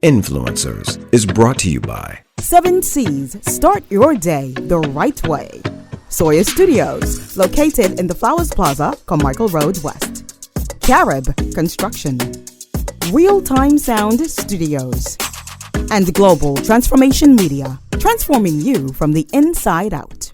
Influencers is brought to you by 7 C's. Start your day the right way. Soya Studios, located in the Flowers Plaza, Carmichael Road West. Carib Construction. Real-Time Sound Studios. And Global Transformation Media, transforming you from the inside out.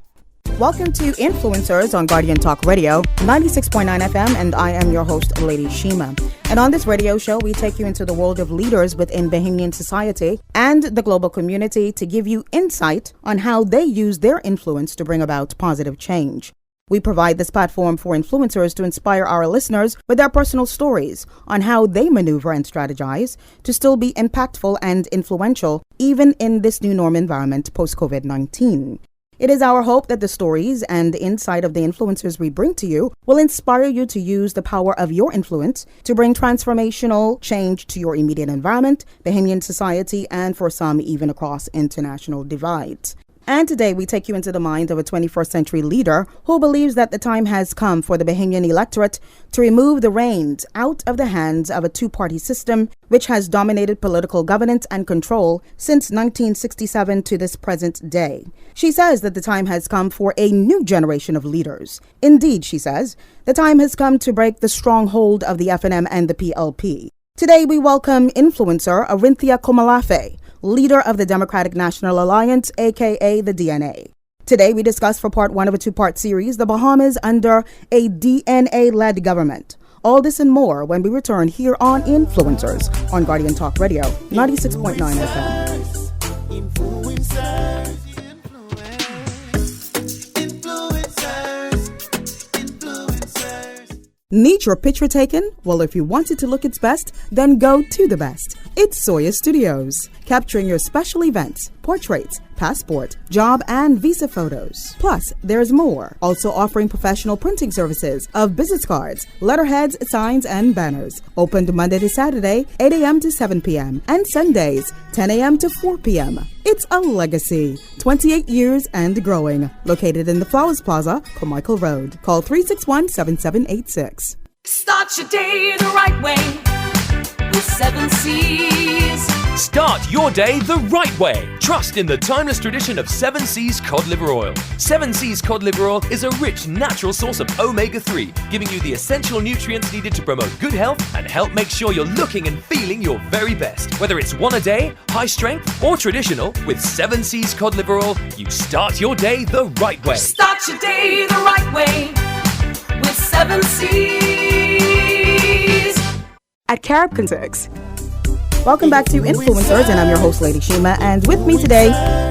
Welcome to Influencers on Guardian Talk Radio, 96.9 FM, and I am your host, Lady Shema. And on this radio show, we take you into the world of leaders within Bahamian society and the global community to give you insight on how they use their influence to bring about positive change. We provide this platform for influencers to inspire our listeners with their personal stories on how they maneuver and strategize to still be impactful and influential, even in this new norm environment post-COVID-19. It is our hope that the stories and insight of the influencers we bring to you will inspire you to use the power of your influence to bring transformational change to your immediate environment, Bahamian society, and for some, even across international divides. And today we take you into the mind of a 21st century leader who believes that the time has come for the Bahamian electorate to remove the reins out of the hands of a two-party system which has dominated political governance and control since 1967 to this present day. She says that the time has come for a new generation of leaders. Indeed, she says, the time has come to break the stronghold of the FNM and the PLP. Today we welcome influencer Arinthia Komolafe, leader of the Democratic National Alliance, aka the DNA. Today we discuss for part one of a two-part series, the Bahamas under a DNA-led government. All this and more when we return here on Influencers on Guardian Talk Radio, 96.9 FM. Need your picture taken? Well, if you want it to look its best, then go to the best. It's Soya Studios, capturing your special events, portraits, passport, job, and visa photos. Plus, there's more. Also offering professional printing services of business cards, letterheads, signs, and banners. Opened Monday to Saturday, 8 a.m. to 7 p.m. and Sundays, 10 a.m. to 4 p.m. It's a legacy. 28 years and growing. Located in the Flowers Plaza, Carmichael Road. Call 361-7786. Start your day the right way with 7 C's. Start your day the right way. Trust in the timeless tradition of 7 C's cod liver oil. 7 C's cod liver oil is a rich, natural source of omega-3, giving you the essential nutrients needed to promote good health and help make sure you're looking and feeling your very best. Whether it's one a day, high strength, or traditional, with 7 C's cod liver oil, you start your day the right way. Start your day the right way with 7 C's. At Carib Construction. Welcome back to Influencers, and I'm your host, Lady Shema, and with me today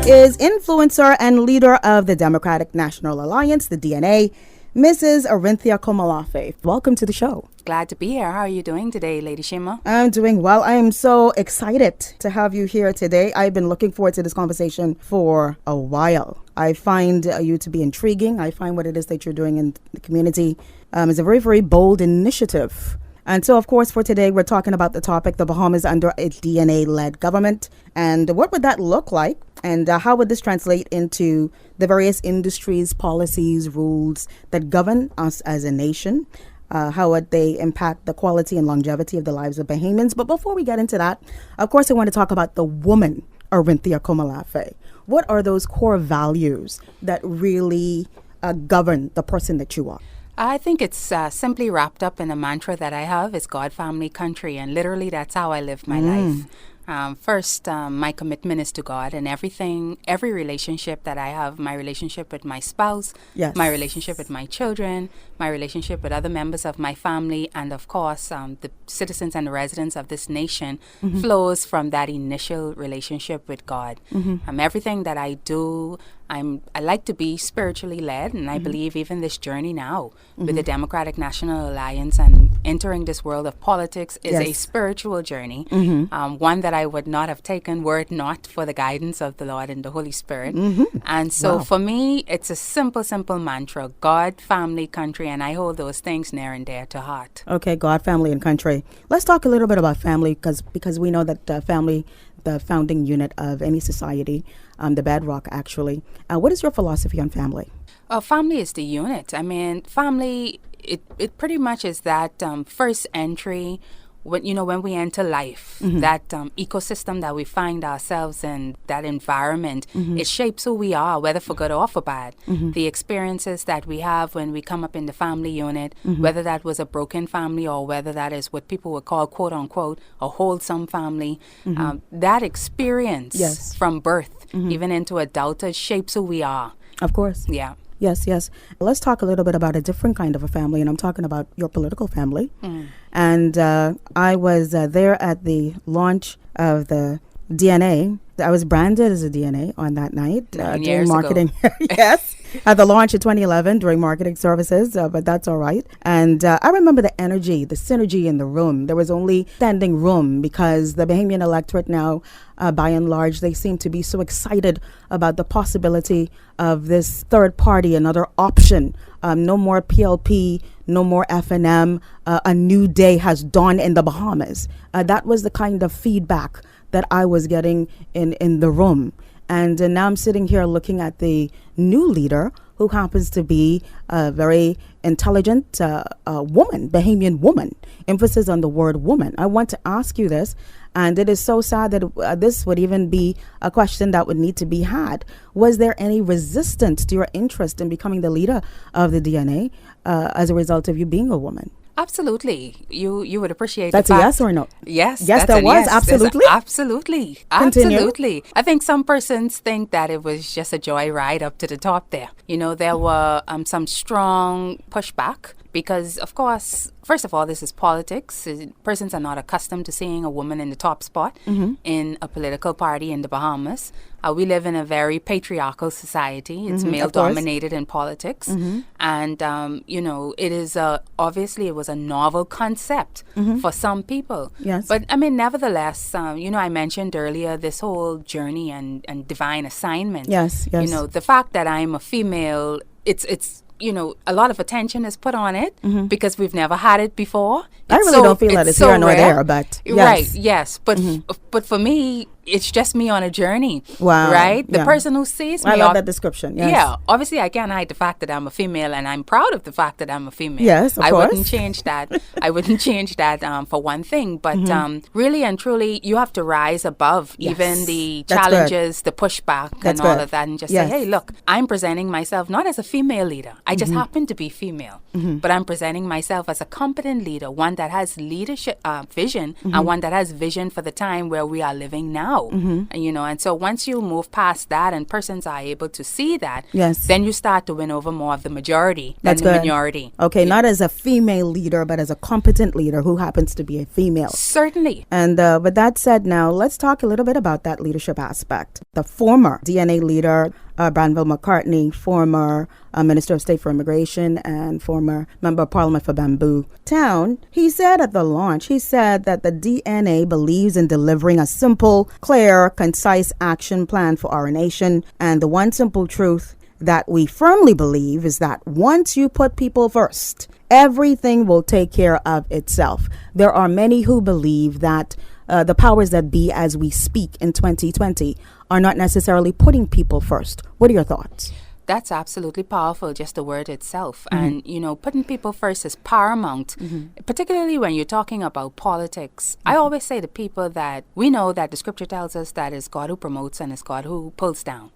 is influencer and leader of the Democratic National Alliance, the DNA, Mrs. Arinthia Komolafe. Welcome to the show. Glad to be here. How are you doing today, Lady Shema? I'm doing well. I am so excited to have you here today. I've been looking forward to this conversation for a while. I find you to be intriguing. I find what it is that you're doing in the community is a very, very bold initiative. And so, of course, for today, we're talking about the topic, the Bahamas under a DNA-led government. And what would that look like? And how would this translate into the various industries, policies, rules that govern us as a nation? How would they impact the quality and longevity of the lives of Bahamians? But before we get into that, of course, I want to talk about the woman, Arinthia Komolafe. What are those core values that really govern the person that you are? I think it's simply wrapped up in a mantra that I have. It's God, family, country, and literally that's how I live my life. First, my commitment is to God, and every relationship that I have, my relationship with my spouse, my relationship with my children, my relationship with other members of my family, and of course, the citizens and the residents of this nation flows from that initial relationship with God. Everything that I do, I like to be spiritually led, and I believe even this journey now with the Democratic National Alliance and entering this world of politics is a spiritual journey, one that I would not have taken were it not for the guidance of the Lord and the Holy Spirit. And so for me, it's a simple mantra: God, family, country, and I hold those things near and dear to heart. Okay, God, family, and country. Let's talk a little bit about family, because we know that family, the founding unit of any society, the bedrock, actually. What is your philosophy on family? Family is the unit. I mean, family, it pretty much is that first entry when we enter life, that ecosystem that we find ourselves in, that environment, it shapes who we are, whether for good or for bad. The experiences that we have when we come up in the family unit, whether that was a broken family or whether that is what people would call, quote unquote, a wholesome family, that experience from birth, even into adulthood, shapes who we are. Of course. Yeah. Yes. Let's talk a little bit about a different kind of a family, and I'm talking about your political family. And I was there at the launch of the DNA. I was branded as a DNA on that night doing marketing. Yes, at the launch of 2011 during marketing services, but that's all right. And I remember the energy, the synergy in the room. There was only standing room because the Bahamian electorate now, by and large, they seem to be so excited about the possibility of this third party, another option. No more PLP, no more FNM. A new day has dawned in the Bahamas. That was the kind of feedback that I was getting in the room. And now I'm sitting here looking at the new leader who happens to be a very intelligent woman, Bahamian woman, emphasis on the word woman. I want to ask you this, and it is so sad that this would even be a question that would need to be had. Was there any resistance to your interest in becoming the leader of the DNA as a result of you being a woman? Absolutely. You would appreciate that's the fact. A yes or no? Yes. Yes, there was. Yes. Absolutely. Absolutely. Continue. Absolutely. I think some persons think that it was just a joy ride up to the top there. There were some strong pushback because, of course, first of all, this is politics. Persons are not accustomed to seeing a woman in the top spot in a political party in the Bahamas. We live in a very patriarchal society. It's male-dominated in politics. And, it is obviously it was a novel concept for some people. Yes. But, nevertheless, I mentioned earlier this whole journey and divine assignment. Yes. The fact that I'm a female, it's a lot of attention is put on it because we've never had it before. I really don't feel that it's here nor there, but yes. Right, yes. But for me, it's just me on a journey. Wow. Right? The person who sees me. I love that description. Yes. Yeah. Obviously, I can't hide the fact that I'm a female, and I'm proud of the fact that I'm a female. Yes, of course. I wouldn't change that. I wouldn't change that for one thing. But really and truly, you have to rise above even the challenges, the pushback, and all of that, and just say, hey, look, I'm presenting myself not as a female leader. I just happen to be female. But I'm presenting myself as a competent leader, one that has leadership vision, and one that has vision for the time where we are living now. And so once you move past that and persons are able to see that, then you start to win over more of the majority than the minority. Okay, not as a female leader, but as a competent leader who happens to be a female. Certainly. And with that said, now let's talk a little bit about that leadership aspect. The former DNA leader, Branville McCartney, former Minister of State for Immigration and former Member of Parliament for Bamboo Town, he said at the launch, that the DNA believes in delivering a simple, clear, concise action plan for our nation. And the one simple truth that we firmly believe is that once you put people first, everything will take care of itself. There are many who believe that the powers that be as we speak in 2020 are not necessarily putting people first. What are your thoughts? That's absolutely powerful, just the word itself. And, putting people first is paramount, particularly when you're talking about politics. I always say to people that we know that the scripture tells us that it's God who promotes and it's God who pulls down.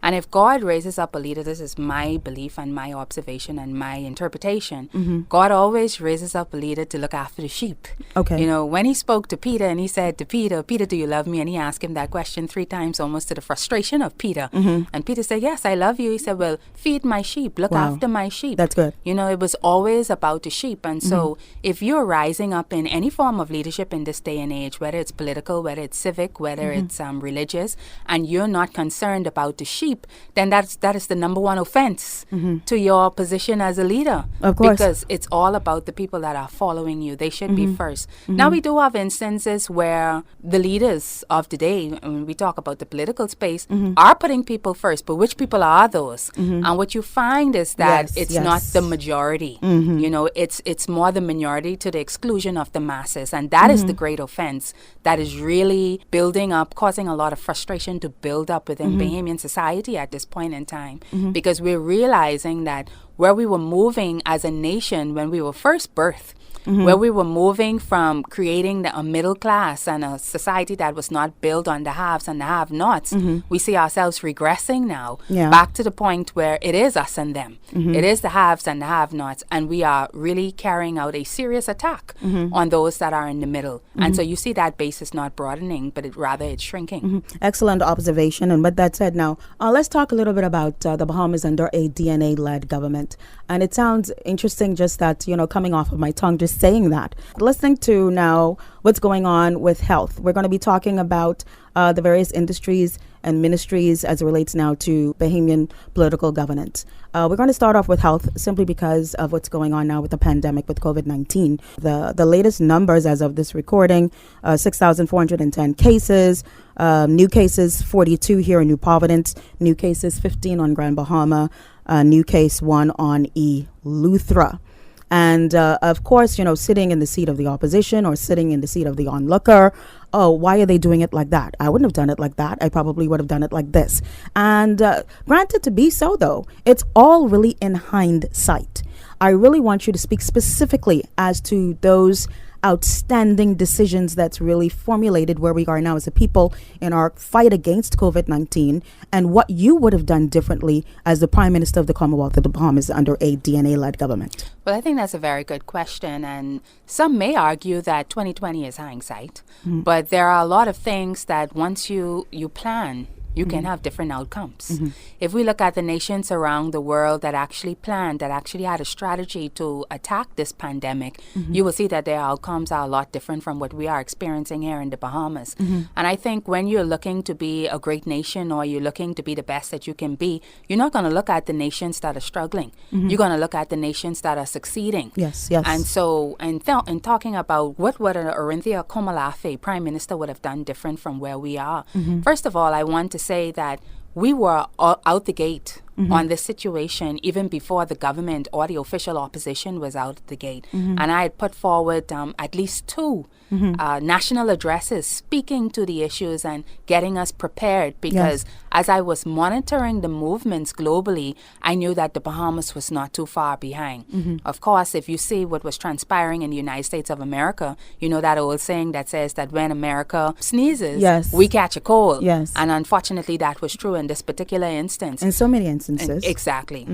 And if God raises up a leader, this is my belief and my observation and my interpretation, God always raises up a leader to look after the sheep. Okay. When he spoke to Peter and he said to Peter, do you love me? And he asked him that question 3 times, almost to the frustration of Peter. And Peter said, yes, I love you. He said, well, feed my sheep, look after my sheep. That's good. It was always about the sheep. And so if you're rising up in any form of leadership in this day and age, whether it's political, whether it's civic, whether it's religious, and you're not concerned about the sheep, then that is the number one offense to your position as a leader. Of course. Because it's all about the people that are following you. They should be first. Now, we do have instances where the leaders of today, when we talk about the political space, are putting people first. But which people are those? And what you find is that it's not the majority. It's more the minority to the exclusion of the masses. And that is the great offense that is really building up, causing a lot of frustration to build up within Bahamian society at this point in time. Because we're realizing that where we were moving as a nation when we were first birthed, where we were moving from creating a middle class and a society that was not built on the haves and the have-nots. We see ourselves regressing now back to the point where it is us and them. It is the haves and the have-nots, and we are really carrying out a serious attack on those that are in the middle. And so you see that base is not broadening, but it's shrinking. Excellent observation. And with that said, now let's talk a little bit about the Bahamas under a DNA-led government. And it sounds interesting just that, coming off of my tongue, just saying that. Listening to now what's going on with health. We're going to be talking about the various industries and ministries as it relates now to Bahamian political governance. We're going to start off with health simply because of what's going on now with the pandemic with COVID-19. The latest numbers as of this recording, 6,410 cases, new cases 42 here in New Providence, new cases 15 on Grand Bahama, new case 1 on Eleuthera. And of course, sitting in the seat of the opposition or sitting in the seat of the onlooker, why are they doing it like that? I wouldn't have done it like that. I probably would have done it like this. And granted to be so, though, it's all really in hindsight. I really want you to speak specifically as to those outstanding decisions that's really formulated where we are now as a people in our fight against COVID-19 and what you would have done differently as the Prime Minister of the Commonwealth of the Bahamas under a DNA-led government. Well, I think that's a very good question. And some may argue that 2020 is hindsight, but there are a lot of things that once you plan, you can have different outcomes. If we look at the nations around the world that actually planned, that actually had a strategy to attack this pandemic, you will see that their outcomes are a lot different from what we are experiencing here in the Bahamas. And I think when you're looking to be a great nation or you're looking to be the best that you can be, you're not going to look at the nations that are struggling. You're going to look at the nations that are succeeding. Yes. And so, in talking about what would an Arinthia Komolafe Prime Minister would have done different from where we are, first of all, I want to say that we were out the gate on this situation even before the government or the official opposition was out the gate. And I had put forward at least 2 national addresses speaking to the issues and getting us prepared because as I was monitoring the movements globally, I knew that the Bahamas was not too far behind. Of course, if you see what was transpiring in the United States of America, you know that old saying that says that when America sneezes, we catch a cold. And unfortunately, that was true in this particular instance. In so many instances. Exactly.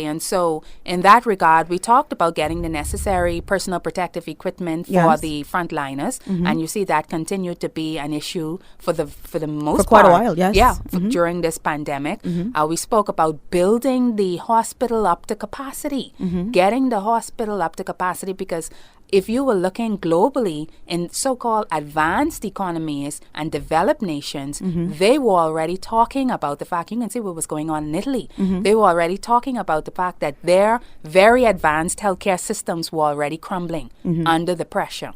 And so in that regard, we talked about getting the necessary personal protective equipment for the frontliners. And you see that continued to be an issue for the most part. For quite a while, yes. Yeah, during this pandemic. We spoke about building the hospital up to capacity, getting the hospital up to capacity because if you were looking globally in so-called advanced economies and developed nations, they were already talking about the fact, you can see what was going on in Italy. They were already talking about the fact that their very advanced healthcare systems were already crumbling under the pressure.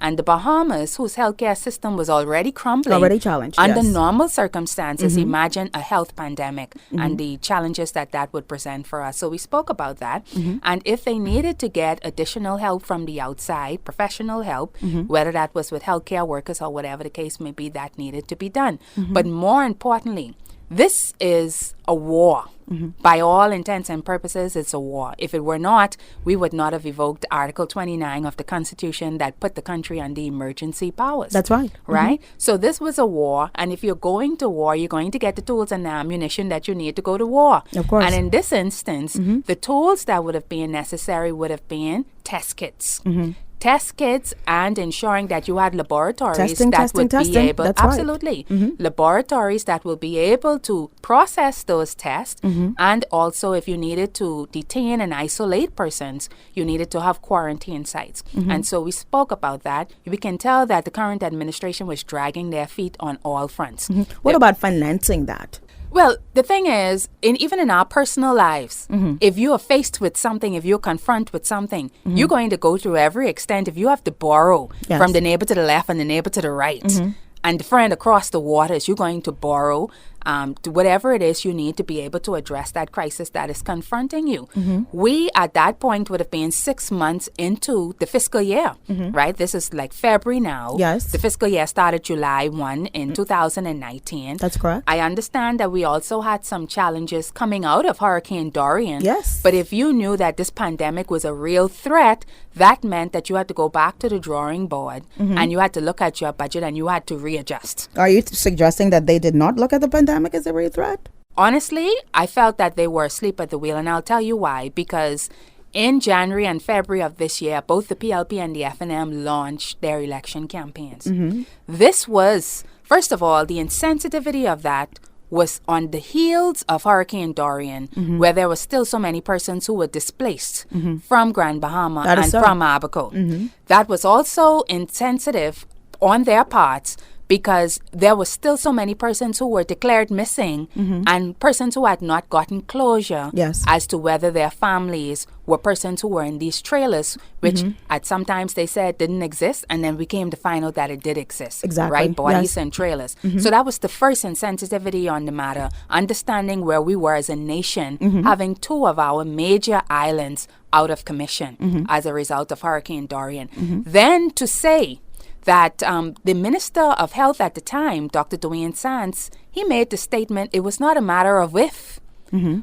And the Bahamas, whose healthcare system was already crumbling, already challenged, under normal circumstances, imagine a health pandemic and the challenges that would present for us. So we spoke about that. And if they needed to get additional help from the outside, professional help, whether that was with healthcare workers or whatever the case may be, that needed to be done. But more importantly, this is a war. By all intents and purposes, it's a war. If it were not, we would not have evoked Article 29 of the Constitution that put the country under emergency powers. That's right. Right? So this was a war, and if you're going to war, you're going to get the tools and the ammunition that you need to go to war. Of course. And in this instance, the tools that would have been necessary would have been test kits. Test kits and ensuring that you had laboratories would be able... That's absolutely. Laboratories that will be able to process those tests. And also, if you needed to detain and isolate persons, you needed to have quarantine sites. And so we spoke about that. We can tell that the current administration was dragging their feet on all fronts. What about financing that? Well, the thing is, even in our personal lives, if you are faced with something, if you're confronted with something, you're going to go through every extent. If you have to borrow from the neighbor to the left and the neighbor to the right, and the friend across the waters, you're going to borrow whatever it is you need to be able to address that crisis that is confronting you. We, at that point, would have been 6 months into the fiscal year, right? This is like February now. Yes. The fiscal year started July 1 in 2019. That's correct. I understand that we also had some challenges coming out of Hurricane Dorian. Yes. But if you knew that this pandemic was a real threat, that meant that you had to go back to the drawing board and you had to look at your budget and you had to readjust. Are you suggesting that they did not look at the pandemic as a real threat? Honestly, I felt that they were asleep at the wheel, and I'll tell you why. Because in January and February of this year, both the PLP and the FNM launched their election campaigns. This was, first of all, the insensitivity of that was on the heels of Hurricane Dorian, where there were still so many persons who were displaced from Grand Bahama and from Abaco. That was also insensitive on their parts, because there were still so many persons who were declared missing and persons who had not gotten closure as to whether their families were persons who were in these trailers, which at sometimes they said didn't exist, and then we came to find out that it did exist. Exactly. Right? Bodies and trailers. So that was the first insensitivity on the matter, understanding where we were as a nation, having two of our major islands out of commission as a result of Hurricane Dorian. Then to say that the Minister of Health at the time, Dr. Dwayne Sands, he made the statement, it was not a matter of if,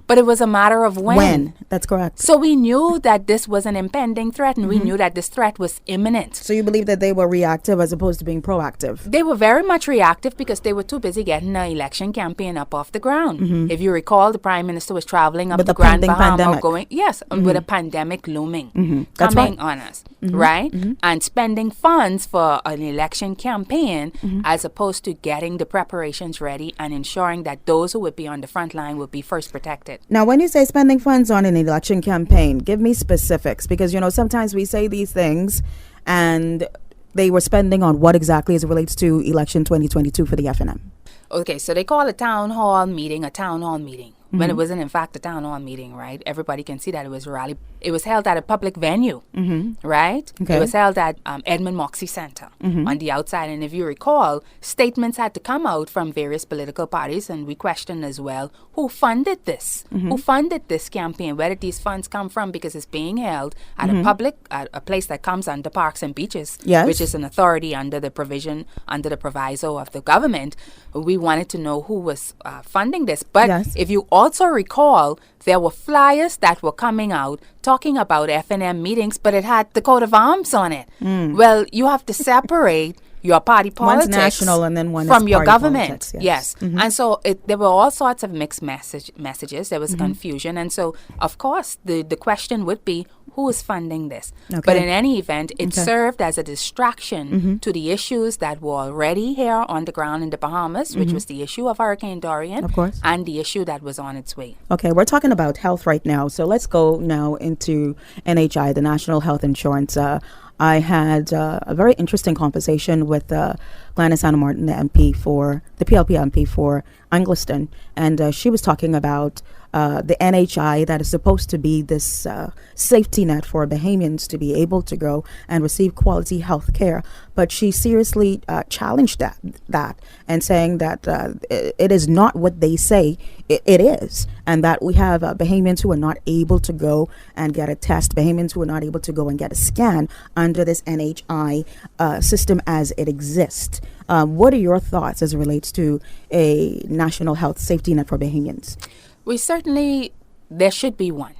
but it was a matter of when. That's correct. So we knew that this was an impending threat, and we knew that this threat was imminent. So you believe that they were reactive as opposed to being proactive? They were very much reactive because they were too busy getting the election campaign up off the ground. If you recall, the Prime Minister was traveling up to Grand Bahama, with a pandemic looming, coming on us, right? And spending funds for an election campaign as opposed to getting the preparations ready and ensuring that those who would be on the front line would be first protected. Now, when you say spending funds on an election campaign, give me specifics, because, you know, sometimes we say these things and they were spending on what exactly as it relates to election 2022 for the FNM. Okay, so they call a town hall meeting a town hall meeting. When it wasn't, in fact, a town hall meeting, right? Everybody can see that it was a rally. It was held at a public venue, right? Okay. It was held at Edmund Moxie Center on the outside. And if you recall, statements had to come out from various political parties, and we questioned as well, who funded this? Who funded this campaign? Where did these funds come from? Because it's being held at a public, a place that comes under Parks and Beaches, which is an authority under the proviso of the government. We wanted to know who was funding this. But if you also recall, there were flyers that were coming out talking about FNM meetings, but it had the coat of arms on it. Well, you have to separate your party politics. One's national and then one from is your party government. Politics, Yes. And so there were all sorts of mixed messages. There was confusion. And so, of course, the question would be, who is funding this? Okay. But in any event, it served as a distraction to the issues that were already here on the ground in the Bahamas, which was the issue of Hurricane Dorian, of course, and the issue that was on its way. Okay, we're talking about health right now. So let's go now into NHI, the National Health Insurance. I had a very interesting conversation with Gladys Anna Martin, the MP for the PLP MP for Angliston, and she was talking about the NHI that is supposed to be this safety net for Bahamians to be able to go and receive quality health care. But she seriously challenged that and saying that it is not what they say it is, and that we have Bahamians who are not able to go and get a test, Bahamians who are not able to go and get a scan under this NHI system as it exists. What are your thoughts as it relates to a national health safety net for Bahamians? There should be one.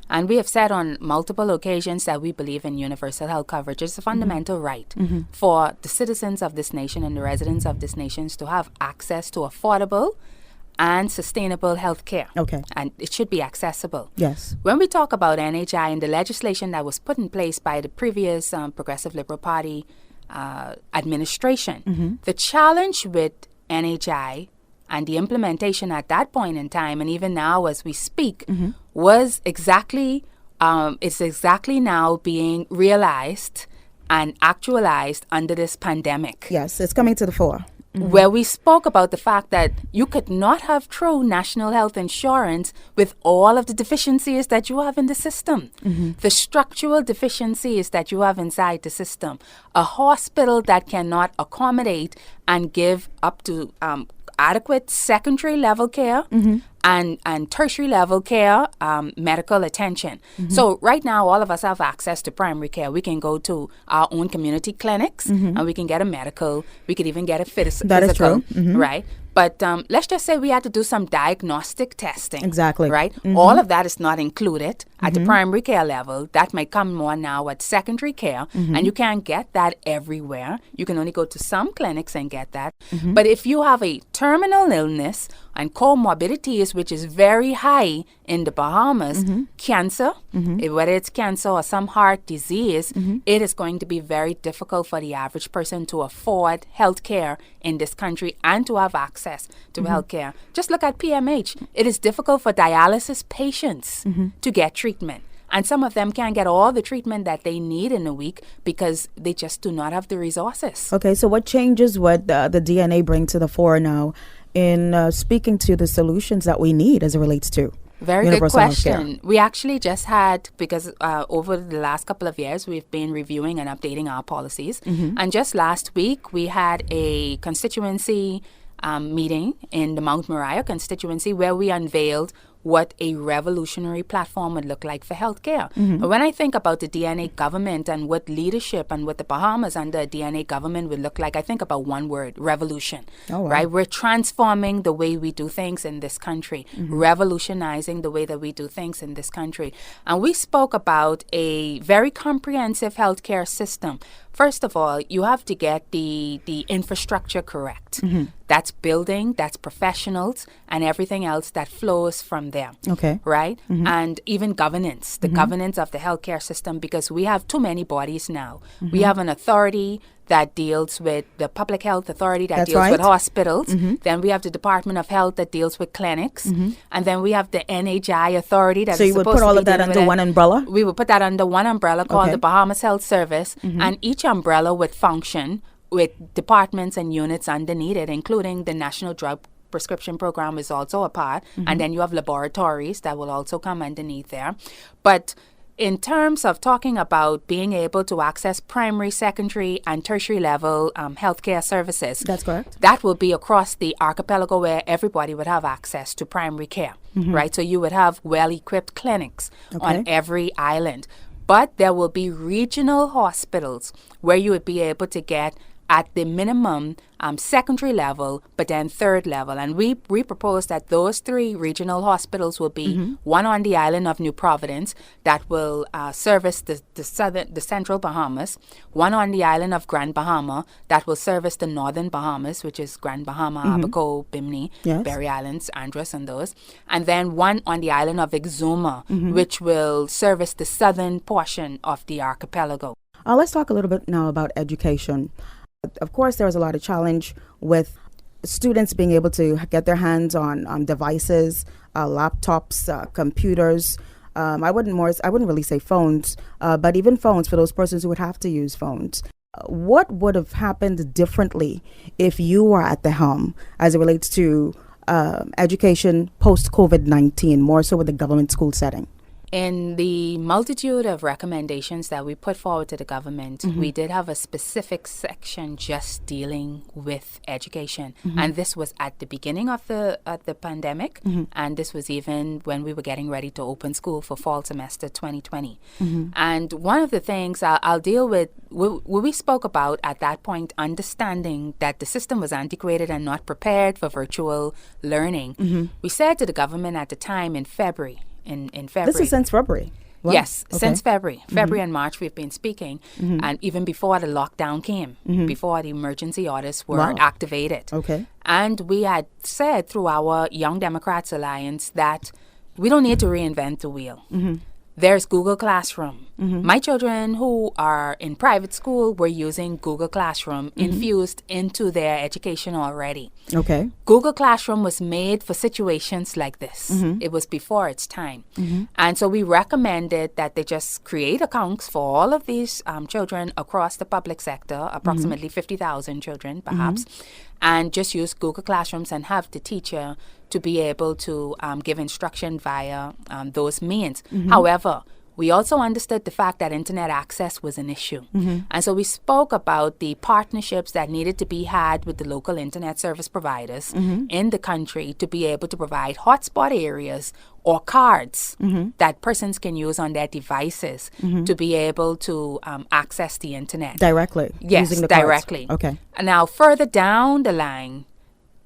And we have said on multiple occasions that we believe in universal health coverage. It's a fundamental right for the citizens of this nation and the residents of this nation to have access to affordable and sustainable health care. Okay. And it should be accessible. Yes. When we talk about NHI and the legislation that was put in place by the previous Progressive Liberal Party administration, the challenge with NHI and the implementation at that point in time, and even now as we speak, was exactly, it's exactly now being realized and actualized under this pandemic. Yes, it's coming to the fore. Where we spoke about the fact that you could not have true national health insurance with all of the deficiencies that you have in the system, the structural deficiencies that you have inside the system, a hospital that cannot accommodate and give up to adequate secondary level care and tertiary level care, medical attention. So right now, all of us have access to primary care. We can go to our own community clinics and we can get a medical. We could even get a physical. That is true. Right? But let's just say we had to do some diagnostic testing. Exactly. Right? All of that is not included at the primary care level. That might come more now at secondary care. And you can't get that everywhere. You can only go to some clinics and get that. But if you have a terminal illness and comorbidities, which is very high in the Bahamas, cancer, whether it's cancer or some heart disease, it is going to be very difficult for the average person to afford health care in this country and to have access to health care. Just look at PMH. It is difficult for dialysis patients to get treatment. And some of them can't get all the treatment that they need in a week because they just do not have the resources. Okay, so what changes would the DNA bring to the fore now in speaking to the solutions that we need as it relates to very good question. We actually just had, because over the last couple of years, we've been reviewing and updating our policies. And just last week, we had a constituency meeting in the Mount Moriah constituency where we unveiled what a revolutionary platform would look like for healthcare. When I think about the DNA government and what leadership and what the Bahamas under a DNA government would look like, I think about one word: revolution. Oh, wow. Right? We're transforming the way we do things in this country, revolutionizing the way that we do things in this country. And we spoke about a very comprehensive healthcare system. First of all, you have to get the infrastructure correct. That's building, that's professionals, and everything else that flows from there. Okay. Right? And even governance, the governance of the healthcare system, because we have too many bodies now. We have an authority that deals with the public health authority that deals with hospitals. Then we have the Department of Health that deals with clinics. And then we have the NHI authority that is supposed to be. So you would put all of that under one umbrella? We would put that under one umbrella called the Bahamas Health Service. And each umbrella would function with departments and units underneath it, including the National Drug Prescription Program is also a part. And then you have laboratories that will also come underneath there. But in terms of talking about being able to access primary, secondary, and tertiary level healthcare services. That's correct. That will be across the archipelago where everybody would have access to primary care, right? So you would have well-equipped clinics on every island. But there will be regional hospitals where you would be able to get at the minimum secondary level, but then third level. And we propose that those three regional hospitals will be one on the island of New Providence that will service the central Bahamas, one on the island of Grand Bahama that will service the northern Bahamas, which is Grand Bahama, Abaco, Bimini, Berry Islands, Andros, and those, and then one on the island of Exuma, which will service the southern portion of the archipelago. Let's talk a little bit now about education. Of course, there was a lot of challenge with students being able to get their hands on devices, laptops, computers. I wouldn't really say phones, but even phones for those persons who would have to use phones. What would have happened differently if you were at the helm as it relates to education post-COVID-19, more so with the government school setting? In the multitude of recommendations that we put forward to the government, we did have a specific section just dealing with education. And this was at the beginning of the pandemic, and this was even when we were getting ready to open school for fall semester 2020. And one of the things I'll deal with, we spoke about at that point, understanding that the system was antiquated and not prepared for virtual learning. We said to the government at the time in February, in February. This is since February? Wow. Yes, since February. February and March we've been speaking, and even before the lockdown came, before the emergency orders were activated. And we had said through our Young Democrats Alliance that we don't need to reinvent the wheel. There's Google Classroom. My children who are in private school were using Google Classroom infused into their education already. Google Classroom was made for situations like this. It was before its time. And so we recommended that they just create accounts for all of these children across the public sector, approximately 50,000 children perhaps, and just use Google Classrooms and have the teacher to be able to give instruction via those means. However, we also understood the fact that internet access was an issue. And so we spoke about the partnerships that needed to be had with the local internet service providers in the country to be able to provide hotspot areas or cards that persons can use on their devices to be able to access the internet. Directly? Yes, using the cards. directly. Okay. And now, further down the line,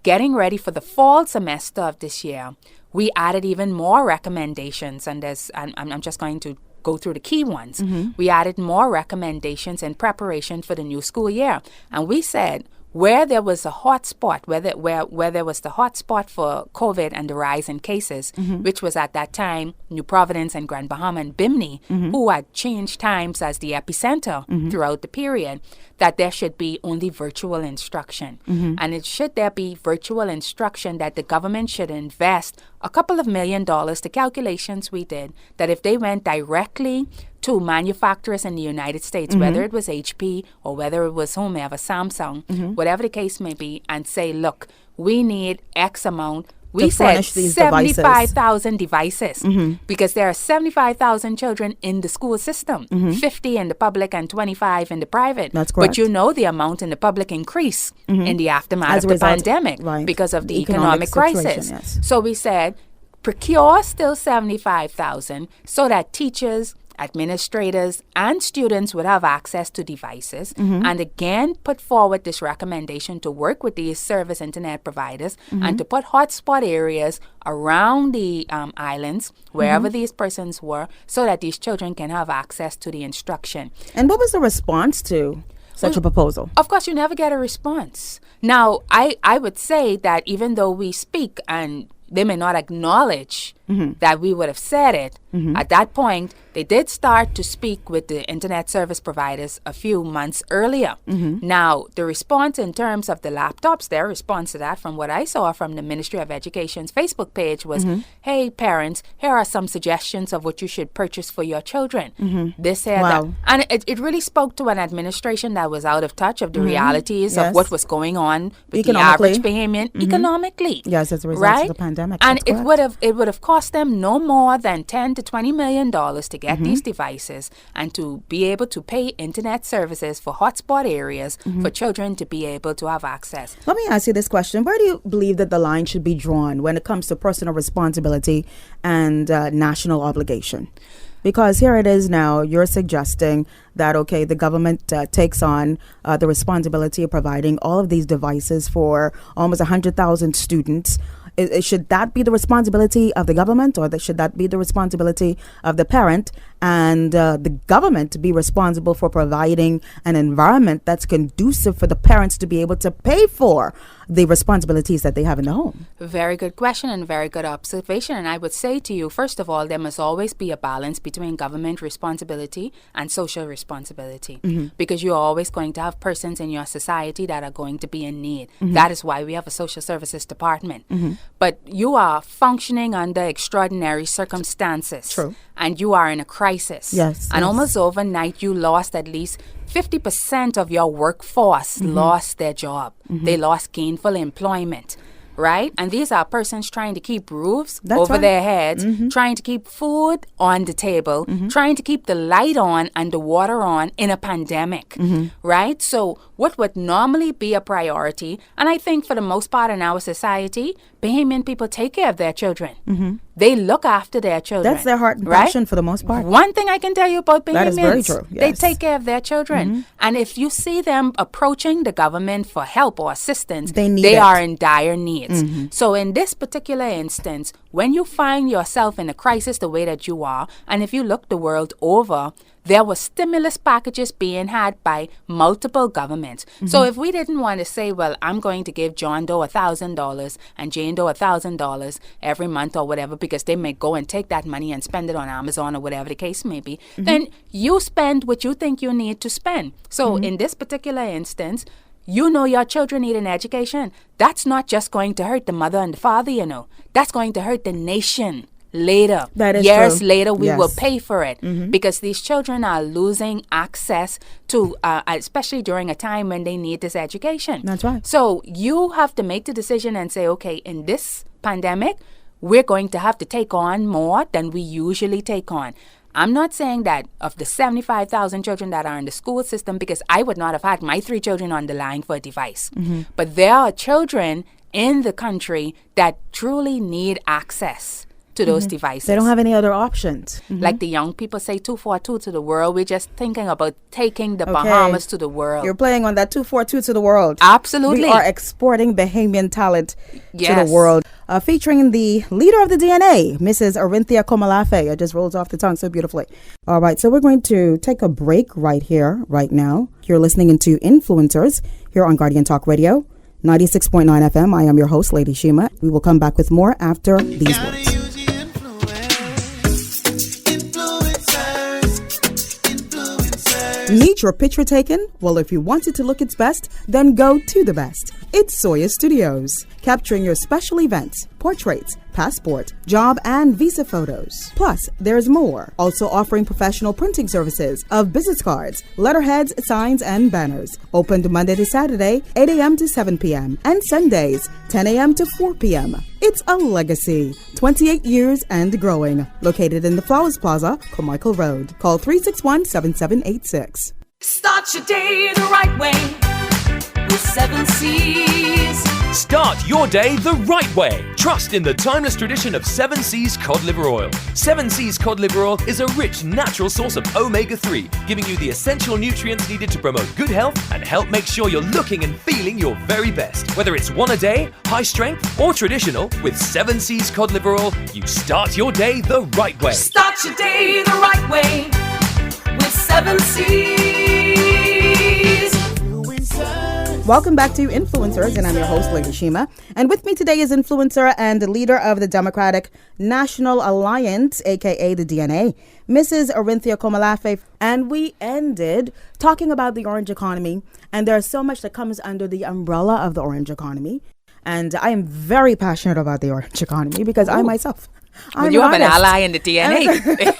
getting ready for the fall semester of this year, we added even more recommendations, and I'm just going to go through the key ones. We added more recommendations in preparation for the new school year. And we said, where there was a hot spot, where there was the hot spot for COVID and the rise in cases, which was at that time New Providence and Grand Bahama and Bimini, who had changed times as the epicenter throughout the period, that there should be only virtual instruction. And it should there be virtual instruction, that the government should invest a couple of $1 million, the calculations we did, that if they went directly to manufacturers in the United States, whether it was HP or whether it was whomever, Samsung, whatever the case may be, and say, look, we need X amount. We said 75,000 devices because there are 75,000 children in the school system, 50 in the public and 25 in the private. That's correct. But you know the amount in the public increased in the aftermath of the pandemic because of the economic crisis. Yes. So we said, procure still 75,000 so that teachers, administrators, and students would have access to devices, and again put forward this recommendation to work with these service internet providers and to put hotspot areas around the islands, wherever these persons were, so that these children can have access to the instruction. And what was the response to such a proposal? Of course, you never get a response. Now, I would say that even though we speak and they may not acknowledge that we would have said it, at that point, they did start to speak with the internet service providers a few months earlier. Now, the response in terms of the laptops, their response to that, from what I saw from the Ministry of Education's Facebook page, was, hey, parents, here are some suggestions of what you should purchase for your children. This, here, that. And it really spoke to an administration that was out of touch of the realities of what was going on with the average Bahamian economically. Yes, as a result of the pandemic. And it would have cost them no more than $10 to $20 million to get these devices and to be able to pay internet services for hotspot areas for children to be able to have access. Let me ask you this question. Where do you believe that the line should be drawn when it comes to personal responsibility and national obligation? Because here it is now, you're suggesting that, okay, the government takes on the responsibility of providing all of these devices for almost 100,000 students. Should that be the responsibility of the government, or should that be the responsibility of the parent, and the government be responsible for providing an environment that's conducive for the parents to be able to pay for the responsibilities that they have in the home? Very good question and very good observation. And I would say to you, first of all, there must always be a balance between government responsibility and social responsibility, because you're always going to have persons in your society that are going to be in need. That is why we have a social services department. But you are functioning under extraordinary circumstances. True. And you are in a crisis. Yes. And almost overnight, you lost at least 50% of your workforce lost their job. They lost gainful employment. Right? And these are persons trying to keep roofs over their heads, trying to keep food on the table, trying to keep the light on and the water on in a pandemic. Right? So what would normally be a priority, and I think for the most part in our society, Bahamian people take care of their children. They look after their children. That's their heart and passion for the most part. One thing I can tell you about Bahamians, that is very true. Yes. They take care of their children. And if you see them approaching the government for help or assistance, they are in dire needs. So in this particular instance, when you find yourself in a crisis the way that you are, and if you look the world over, there were stimulus packages being had by multiple governments. So if we didn't want to say, well, I'm going to give John Doe $1,000 and Jane Doe $1,000 every month or whatever, because they may go and take that money and spend it on Amazon or whatever the case may be, then you spend what you think you need to spend. So in this particular instance, you know your children need an education. That's not just going to hurt the mother and the father, you know. That's going to hurt the nation. Later, years later, we will pay for it because these children are losing access to, especially during a time when they need this education. That's right. So you have to make the decision and say, okay, in this pandemic, we're going to have to take on more than we usually take on. I'm not saying that of the 75,000 children that are in the school system, because I would not have had my 3 children on the line for a device. But there are children in the country that truly need access to those devices. They don't have any other options. Like the young people say 242 to the world. We're just thinking about taking the Bahamas to the world. You're playing on that 242 to the world. Absolutely. We are exporting Bahamian talent to Yes. the world. Featuring the leader of the DNA, Mrs. Arinthia Komolafe. It just rolls off the tongue so beautifully. All right, so we're going to take a break right here, right now. You're listening into Influencers here on Guardian Talk Radio, 96.9 FM. I am your host, Lady Shema. We will come back with more after these words. Need your picture taken? Well, if you want it to look its best, then go to the best. It's Soya Studios, capturing your special events, portraits, passport, job, and visa photos. Plus, there's more. Also offering professional printing services of business cards, letterheads, signs, and banners. Opened Monday to Saturday, 8 a.m. to 7 p.m. and Sundays, 10 a.m. to 4 p.m. It's a legacy. 28 years and growing. Located in the Flowers Plaza, Carmichael Road. Call 361-7786. Start your day the right way with 7 C's. Start your day the right way. Trust in the timeless tradition of 7 Seas cod liver oil. 7 Seas cod liver oil is a rich, natural source of omega-3, giving you the essential nutrients needed to promote good health and help make sure you're looking and feeling your very best. Whether it's one a day, high strength, or traditional, with 7 Seas cod liver oil, you start your day the right way. Start your day the right way with 7 C's. Welcome back to Influencers, and I'm your host, Lady Shema. And with me today is influencer and the leader of the Democratic National Alliance, aka the DNA, Mrs. Arinthia Komolafe. And we ended talking about the orange economy, and there's so much that comes under the umbrella of the orange economy. And I am very passionate about the orange economy because I myself, I'm you have artist. an ally in the DNA.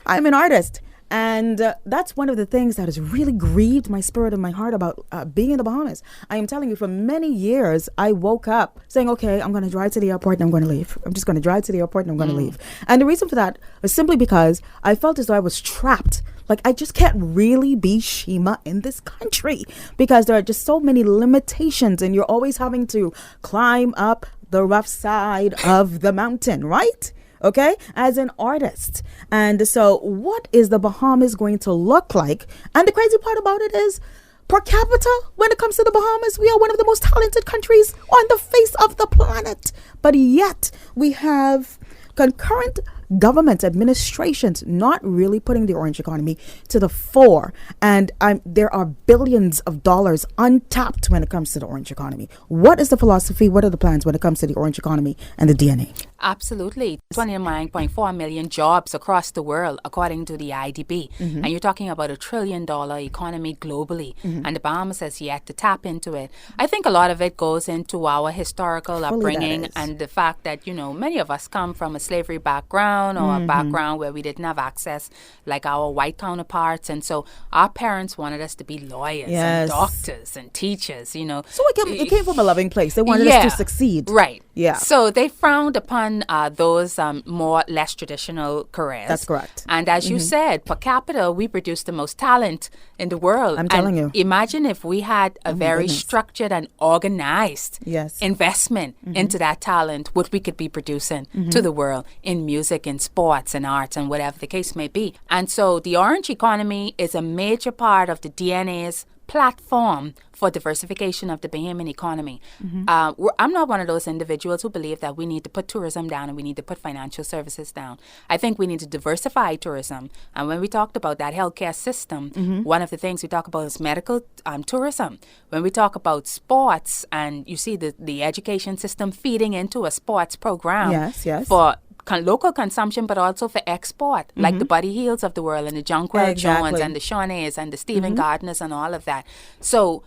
I'm an artist. And that's one of the things that has really grieved my spirit and my heart about being in the Bahamas. I am telling you, for many years, I woke up saying, okay, I'm going to drive to the airport and I'm going to leave. I'm just going to drive to the airport and I'm going to leave. And the reason for that was simply because I felt as though I was trapped. Like, I just can't really be Shema in this country because there are just so many limitations and you're always having to climb up the rough side of the mountain, right? Okay, as an artist. And so what is the Bahamas going to look like? And the crazy part about it is, per capita, when it comes to the Bahamas, we are one of the most talented countries on the face of the planet. But yet we have concurrent government administrations not really putting the orange economy to the fore. And there are billions of dollars untapped when it comes to the orange economy. What is the philosophy? What are the plans when it comes to the orange economy and the DNA? Absolutely. 29.4 million jobs across the world, according to the IDB. And you're talking about $1 trillion economy globally. And the Bahamas has yet to tap into it. I think a lot of it goes into our historical upbringing and the fact that, you know, many of us come from a slavery background or a background where we didn't have access like our white counterparts. And so our parents wanted us to be lawyers and doctors and teachers, you know. So it came from a loving place. They wanted us to succeed. Right. Yeah. So they frowned upon those less traditional careers. That's correct. And as you said, per capita, we produce the most talent in the world. I'm telling you. Imagine if we had a very structured and organized investment into that talent, what we could be producing to the world in music, in sports, and arts, and whatever the case may be. And so the orange economy is a major part of the DNA's platform for diversification of the Bahamian economy. I'm not one of those individuals who believe that we need to put tourism down and we need to put financial services down. I think we need to diversify tourism. And when we talked about that healthcare system, one of the things we talk about is medical tourism. When we talk about sports, and you see the education system feeding into a sports program for local consumption, but also for export, like the Buddy Hields of the world and the Jonquil Jones and the Shaunays and the Stephen Gardners and all of that. So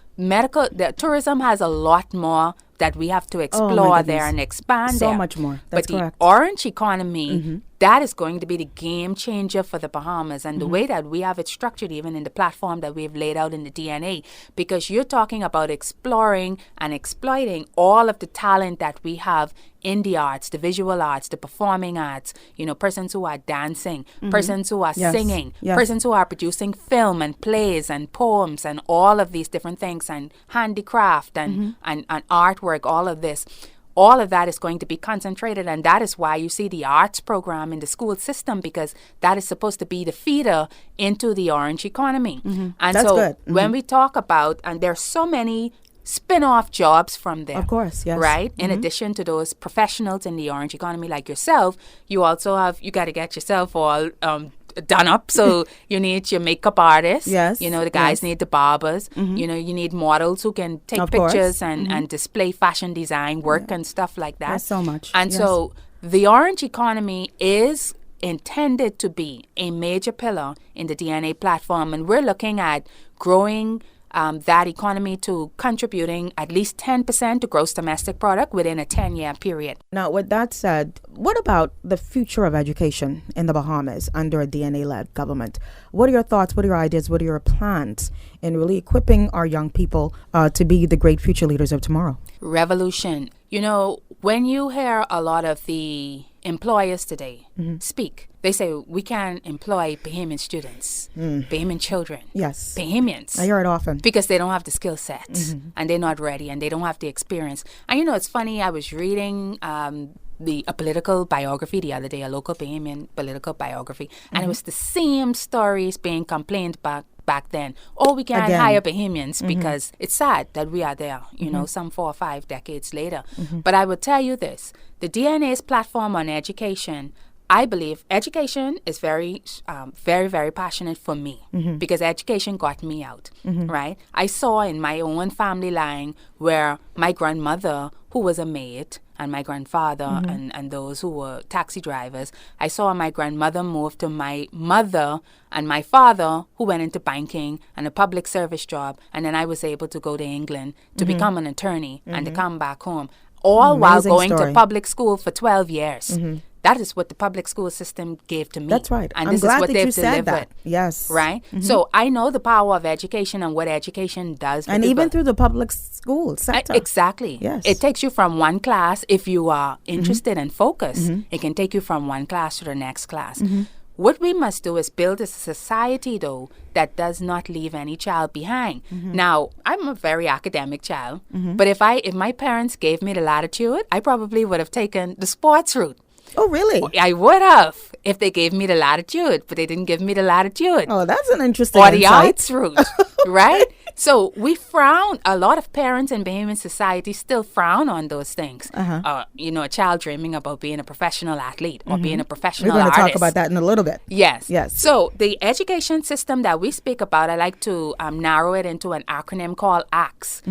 tourism has a lot more that we have to explore there and expand so there. much more. That's but correct. the orange economy that is going to be the game changer for the Bahamas, and the way that we have it structured, even in the platform that we've laid out in the DNA, because you're talking about exploring and exploiting all of the talent that we have in the arts, the visual arts, the performing arts, persons who are dancing, persons who are singing, persons who are producing film and plays and poems and all of these different things, and handicraft and artwork, all of this. All of that is going to be concentrated, and that is why you see the arts program in the school system, because that is supposed to be the feeder into the orange economy. And That's so good. when we talk about, and there's so many spin-off jobs from there. Of course, yes. Right? In addition to those professionals in the orange economy like yourself, you also you got to get yourself all done up. So you need your makeup artists. Yes. The guys need the barbers. You need models who can take Of course. pictures and display fashion design work and stuff like that. That's so much. And so the orange economy is intended to be a major pillar in the DNA platform, and we're looking at growing that economy to contributing at least 10% to gross domestic product within a 10-year period. Now, with that said, what about the future of education in the Bahamas under a DNA-led government? What are your thoughts? What are your ideas? What are your plans in really equipping our young people to be the great future leaders of tomorrow? Revolution. When you hear a lot of the employers today speak, they say we can employ Bahamian students, Bahamian children, Bahamians. I hear it often. Because they don't have the skill set and they're not ready and they don't have the experience. And it's funny, I was reading a political biography the other day, a local Bahamian political biography, and it was the same stories being complained back then. We can't hire Bahamians because it's sad that we are there, some 4 or 5 decades later. But I would tell you this, the DNA's platform on education, I believe education is very, very passionate for me because education got me out, right? I saw in my own family line where my grandmother, who was a maid, and my grandfather and those who were taxi drivers, I saw my grandmother move to my mother and my father, who went into banking and a public service job, and then I was able to go to England to become an attorney and to come back home, all while going to public school for 12 years. That is what the public school system gave to me. That's right. And I'm this glad is what that they've you said delivered. that. Yes. Right? So I know the power of education and what education does. And even through the public school sector. Exactly. Yes. It takes you from one class, if you are interested and focused, it can take you from one class to the next class. What we must do is build a society, though, that does not leave any child behind. Now, I'm a very academic child, but if my parents gave me the latitude, I probably would have taken the sports route. Oh, really? I would have if they gave me the latitude, but they didn't give me the latitude. Oh, that's an interesting Or the insight. arts route, right? So we frown. A lot of parents in Bahamian society still frown on those things. A child dreaming about being a professional athlete or being a professional We're going to artist. talk about that in a little bit. Yes. Yes. So the education system that we speak about, I like to narrow it into an acronym called ACTS.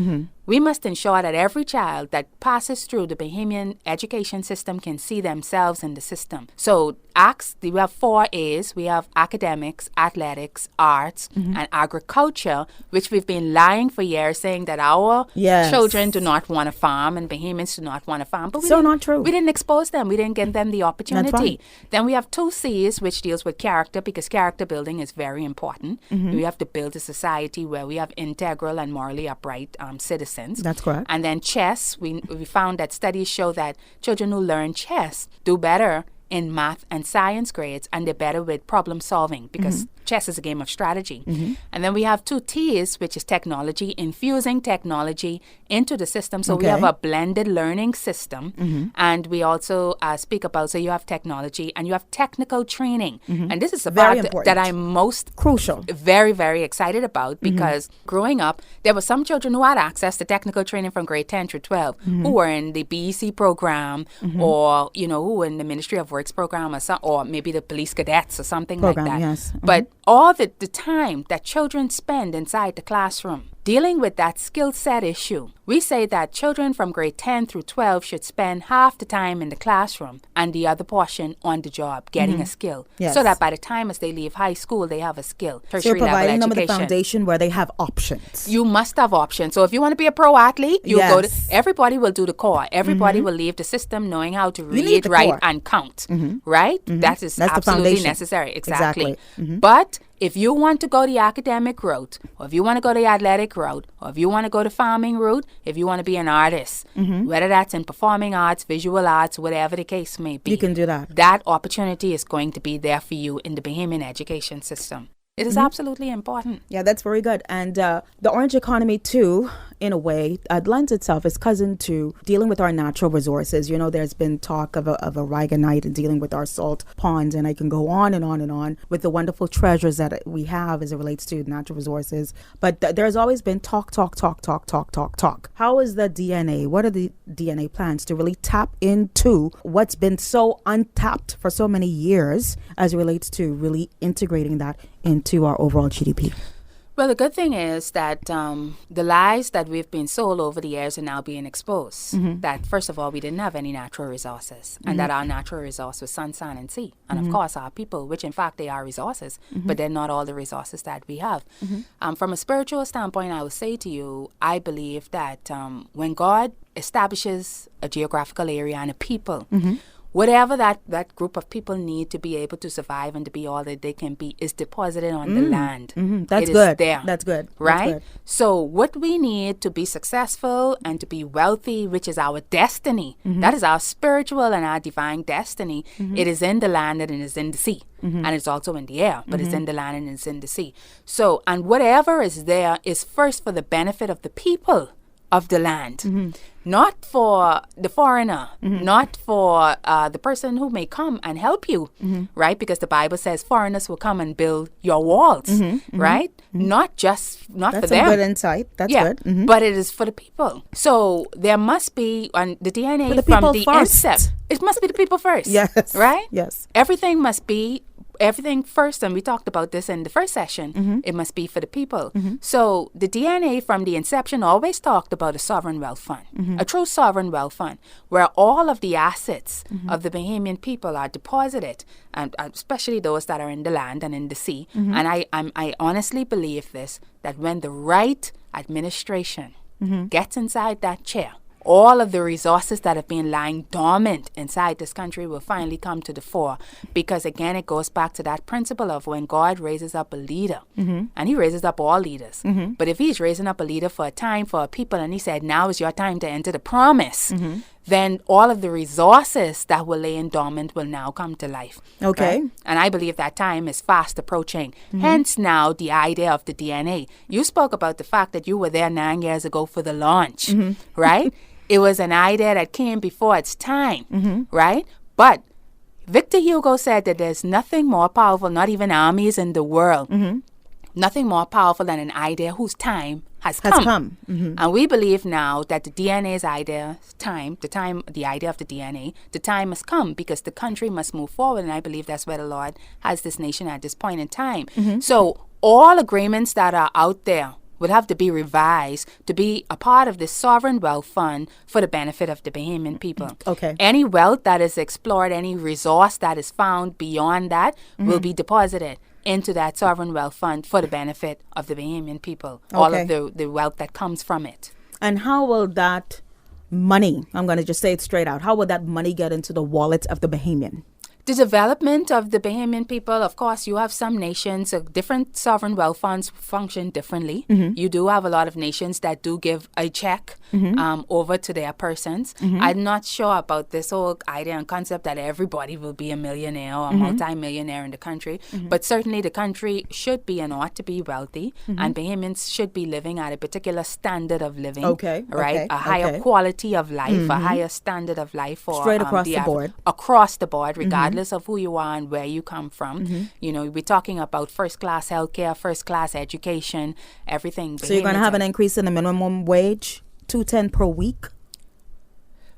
We must ensure that every child that passes through the Bahamian education system can see themselves in the system. So ACTS, we have 4 A's. We have academics, athletics, arts, and agriculture, which we've been lying for years, saying that our children do not want to farm and Bahamians do not want to farm. But not true. We didn't expose them. We didn't give them the opportunity. That's right. Then we have 2 C's, which deals with character, because character building is very important. We have to build a society where we have integral and morally upright citizens. That's correct. And then chess, we found that studies show that children who learn chess do better in math and science grades, and they're better with problem solving because chess is a game of strategy. And then we have 2 T's, which is technology, infusing technology into the system. So we have a blended learning system. And we also speak about, so you have technology and you have technical training. And this is a part that I'm most crucial, very, very excited about, because growing up, there were some children who had access to technical training from grade 10 through 12 who were in the BEC program or, who were in the Ministry of Works program or maybe the police cadets or something like that. Yes. But all the time that children spend inside the classroom dealing with that skill set issue, We say that children from grade 10 through 12 should spend half the time in the classroom and the other portion on the job, getting a skill. Yes. So that by the time as they leave high school, they have a skill. So you're Tertiary level providing them with a education. foundation where they have options. You must have options. So if you want to be a pro athlete, you go to, Yes. everybody will do the core. Everybody will leave the system knowing how to need read, the write, core. and count. Right? That is That's the absolutely foundation. necessary. Exactly. Exactly. But if you want to go the academic route, or if you want to go the athletic route, or if you want to go the farming route, if you want to be an artist, whether that's in performing arts, visual arts, whatever the case may be, You can do that. That opportunity is going to be there for you in the Bahamian education system. It is absolutely important. Yeah, that's very good. And the orange economy, too, in a way, lends itself as cousin to dealing with our natural resources. You know, there's been talk of a Reaganite and dealing with our salt ponds, and I can go on and on and on with the wonderful treasures that we have as it relates to natural resources. But there's always been talk. How is the DNA? What are the DNA plans to really tap into what's been so untapped for so many years as it relates to really integrating that into our overall GDP? Well, the good thing is that the lies that we've been sold over the years are now being exposed. That, first of all, we didn't have any natural resources, and that our natural resource was sun, sand, and sea. And, of course, our people, which, in fact, they are resources, but they're not all the resources that we have. From a spiritual standpoint, I would say to you, I believe that when God establishes a geographical area and a people, whatever that group of people need to be able to survive and to be all that they can be is deposited on the land. That's It good. is there. That's good. Right? That's good. So what we need to be successful and to be wealthy, which is our destiny, that is our spiritual and our divine destiny, it is in the land and it is in the sea. And it's also in the air, but it's in the land and it's in the sea. So, and whatever is there is first for the benefit of the people of the land, not for the foreigner, not for the person who may come and help you, right? Because the Bible says foreigners will come and build your walls, right? Not for That's them. a good insight. That's good. But it is for the people. So there must be on the DNA For the from people the first. incept. It must be the people first. Yes. Right? Yes. Everything must be everything first, and we talked about this in the first session. It must be for the people. So the DNA from the inception always talked about a sovereign wealth fund, a true sovereign wealth fund, where all of the assets of the Bahamian people are deposited, and especially those that are in the land and in the sea. And I honestly believe this, that when the right administration gets inside that chair, all of the resources that have been lying dormant inside this country will finally come to the fore. Because again, it goes back to that principle of when God raises up a leader, and he raises up all leaders. But if he's raising up a leader for a time, for a people, and he said, now is your time to enter the promise, then all of the resources that were laying dormant will now come to life. Okay. Right? And I believe that time is fast approaching. Hence now the idea of the DNA. You spoke about the fact that you were there 9 years ago for the launch, right? It was an idea that came before its time, right? But Victor Hugo said that there's nothing more powerful, not even armies in the world, nothing more powerful than an idea whose time has come. And we believe now that the DNA's idea, the idea of the DNA, the time has come because the country must move forward. And I believe that's where the Lord has this nation at this point in time. So all agreements that are out there would have to be revised to be a part of the sovereign wealth fund for the benefit of the Bahamian people. Okay. Any wealth that is explored, any resource that is found beyond that will be deposited into that sovereign wealth fund for the benefit of the Bahamian people. All of the wealth that comes from it. And how will that money, I'm going to just say it straight out, how will that money get into the wallets of the Bahamian? The development of the Bahamian people, of course, you have some nations, different sovereign wealth funds function differently. You do have a lot of nations that do give a check over to their persons. I'm not sure about this whole idea and concept that everybody will be a millionaire or a multi-millionaire in the country. But certainly the country should be and ought to be wealthy. And Bahamians should be living at a particular standard of living. Right? A higher quality of life, a higher standard of life. For, straight across the board. Across the board, regardless of who you are and where you come from. You know, we're talking about first-class healthcare, first-class education, everything. So you're going to have an increase in the minimum wage, $2.10 per week?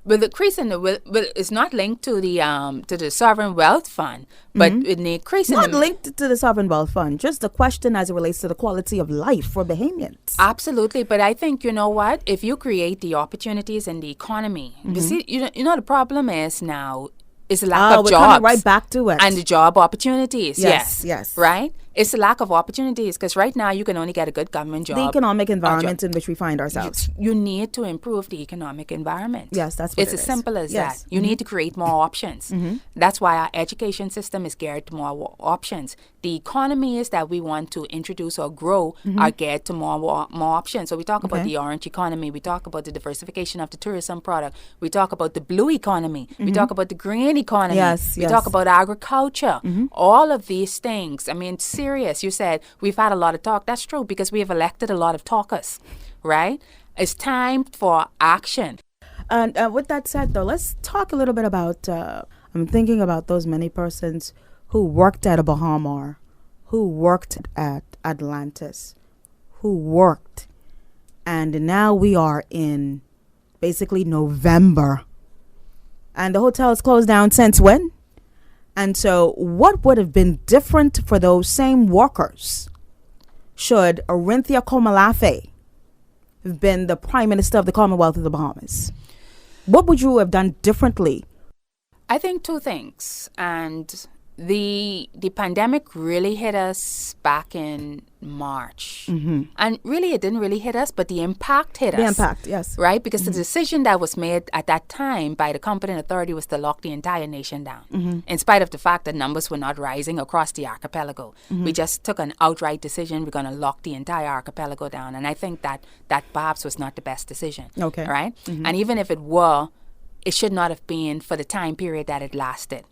But the increase in the it's not linked to the sovereign wealth fund, but in the increase not linked to the sovereign wealth fund. Just the question as it relates to the quality of life for Bahamians. Absolutely, but I think you know what? If you create the opportunities in the economy, you see, you know the problem is now is the lack of we're jobs. coming right back to it. And the job opportunities. Yes. Right? It's the lack of opportunities because right now you can only get a good government job. The economic environment in which we find ourselves. You need to improve the economic environment. Yes, that's what it's as simple as that. You need to create more options. That's why our education system is geared to more options. The economy is that we want to introduce or grow are geared to more options. So we talk about the orange economy. We talk about the diversification of the tourism product. We talk about the blue economy. We talk about the green economy. We talk about agriculture. All of these things. I mean, serious. You said we've had a lot of talk. That's true because we have elected a lot of talkers, right? It's time for action. And with that said, though, let's talk a little bit about, I'm thinking about those many persons who worked at a Bahamas, who worked at Atlantis, who worked. And now we are in basically November. And the hotel is closed down since when? And so what would have been different for those same workers should Arinthia Komolafe have been the Prime Minister of the Commonwealth of the Bahamas? What would you have done differently? I think two things. And the pandemic really hit us back in March. And really, it didn't really hit us, but the impact hit us. The impact, yes. Right? Because the decision that was made at that time by the competent authority was to lock the entire nation down. In spite of the fact that numbers were not rising across the archipelago. We just took an outright decision. We're going to lock the entire archipelago down. And I think that perhaps was not the best decision. Okay. Right? And even if it were, it should not have been for the time period that it lasted.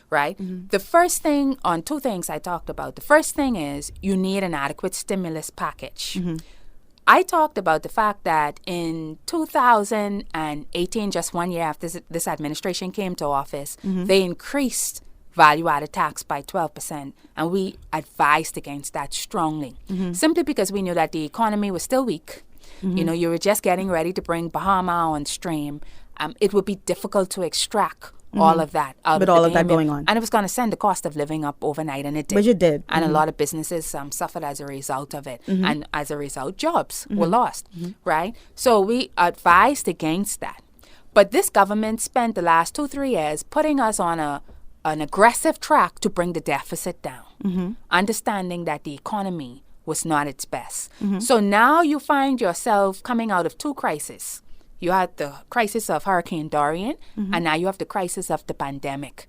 Right? The first thing, on two things I talked about. The first thing is you need an adequate stimulus package. I talked about the fact that in 2018, just 1 year after this administration came to office, they increased value-added tax by 12%, and we advised against that strongly, simply because we knew that the economy was still weak. You know, you were just getting ready to bring Bahamas on stream. It would be difficult to extract all of that out But of all the of that payment. going on. And it was going to send the cost of living up overnight, and it did. But it did. And a lot of businesses suffered as a result of it. And as a result, jobs were lost, right? So we advised against that. But this government spent the last 2-3 years putting us on an aggressive track to bring the deficit down, understanding that the economy was not its best. So now you find yourself coming out of two crises. You had the crisis of Hurricane Dorian, and now you have the crisis of the pandemic.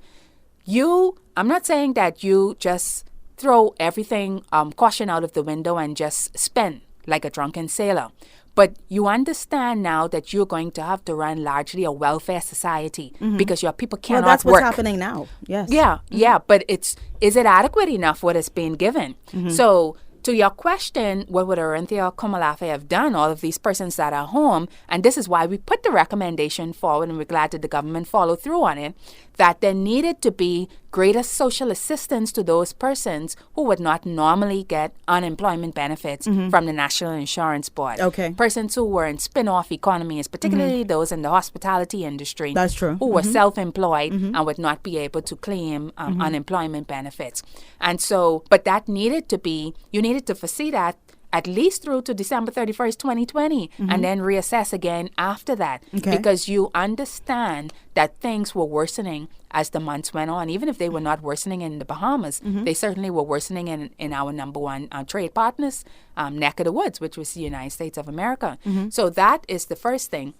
I'm not saying that you just throw everything, caution out of the window and just spend like a drunken sailor. But you understand now that you're going to have to run largely a welfare society because your people cannot work. Well, that's what's happening now. Yes. Yeah. But is it adequate enough what is being given? So to your question, what would Arinthia Komolafe have done, all of these persons that are home, and this is why we put the recommendation forward, and we're glad that the government followed through on it, that there needed to be greater social assistance to those persons who would not normally get unemployment benefits from the National Insurance Board. Okay. Persons who were in spin-off economies, particularly those in the hospitality industry. That's true. Who were self-employed and would not be able to claim unemployment benefits. And so, but that needed to be, you needed to foresee that at least through to December 31st, 2020, and then reassess again after that. Okay. Because you understand that things were worsening as the months went on. Even if they were not worsening in the Bahamas, they certainly were worsening in our number one trade partners, neck of the woods, which was the United States of America. So that is the first thing.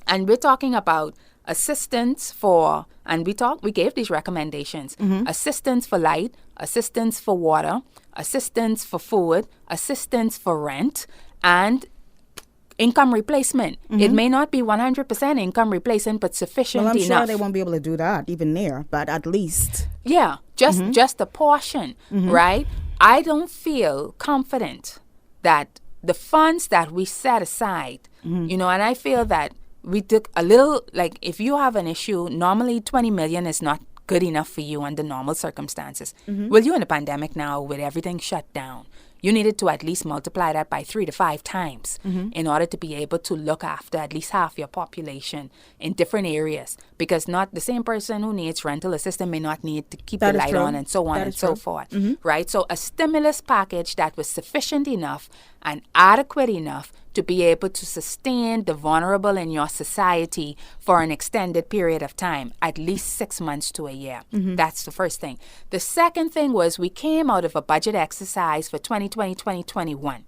And we're talking about assistance for, and we gave these recommendations, assistance for light, assistance for water, assistance for food, assistance for rent, and income replacement. It may not be 100% income replacement, but sufficient enough. Well, I'm sure they won't be able to do that even near, but at least. Yeah, just a portion, right? I don't feel confident that the funds that we set aside, you know, and I feel that we took a little, like if you have an issue, normally 20 million is not good enough for you under normal circumstances. Well, you're in a pandemic now with everything shut down. you needed to at least multiply that by 3 to 5 times in order to be able to look after at least half your population in different areas. Because not the same person who needs rental assistance may not need to keep the light on and so on and so forth. Right? So a stimulus package that was sufficient enough and adequate enough to be able to sustain the vulnerable in your society for an extended period of time, at least 6 months to a year. That's the first thing. The second thing was we came out of a budget exercise for 2020, 2021.